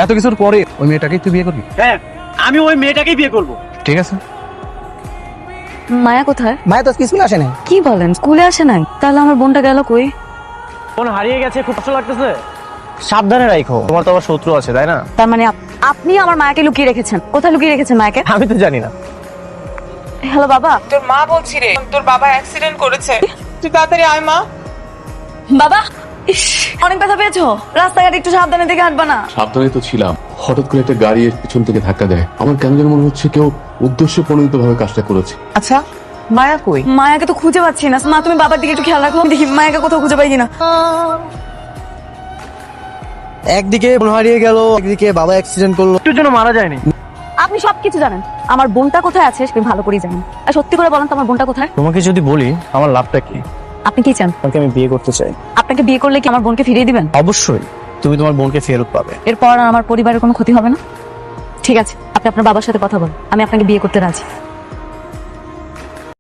এত কিছুর পরে ওই মেয়েটাকেই তুই বিয়ে করবি? হ্যাঁ, আমি ওই মেয়েটাকেই বিয়ে করব। ঠিক আছে। মায়া কোথায়? মায়া তো স্কুলে আসে নাই। কি বলেন, স্কুলে আসে নাই? তাহলে আমার বোনটা গেল কই? ফোন হারিয়ে গেছে, খুব কষ্ট লাগতেছে। সাবধানে রাখো, তোমার তো আবার শত্রু আছে, তাই না? তার মানে আপনি আমার মায়াকে লুকিয়ে রেখেছেন? কোথায় লুকিয়ে রেখেছেন মায়াকে? আমি তো জানি না। হ্যালো বাবা। তোর মা বলছি রে, তোর বাবা অ্যাক্সিডেন্ট করেছে, তুই তাড়াতাড়ি আয় মা। বাবা, ইস, অনেক ব্যথা পেয়েছো? রাস্তাঘাটে একটু সাবধানে দেখে হাঁটবা না? সাবধানে তো ছিলাম, হঠাৎ করে একটা গাড়ি এর পিছন থেকে ধাক্কা দেয়। আমার কেন যেন মনে হচ্ছে কেউ উদ্দেশ্য প্রণোদিত ভাবে কাজটা করেছে। আচ্ছা, মায়া কই? মায়াকে তো খুঁজে পাচ্ছি না। মা, তুমি বাবার দিকে একটু খেয়াল রাখো, দেখি মায়াকে কোথাও খুঁজে পাই কিনা। একদিকে বোন হারিয়ে গেল, একদিকে বাবা অ্যাক্সিডেন্ট করলো। একটুর জন্য মারা যায়নি। আপনি সবকিছু জানেন, আমার বোনটা কোথায় আছে সেটা ভালো করেই জানেন। আর সত্যি করে বলেন তো, আমার বোনটা কোথায়? তোমাকে যদি বলি আমার লাভটা কি? আপনি কি চান? তোমাকে আমি বিয়ে করতে চাই। আপনাকে বিয়ে করলে কি আমার বোনকে ফিরিয়ে দিবেন? অবশ্যই, তুমি তোমার বোনকে ফেরত পাবে। এরপর আর আমার পরিবারের কোনো ক্ষতি হবে না? ঠিক আছে, আপনি আপনার বাবার সাথে কথা বলুন, আমি আপনাকে বিয়ে করতে রাজি।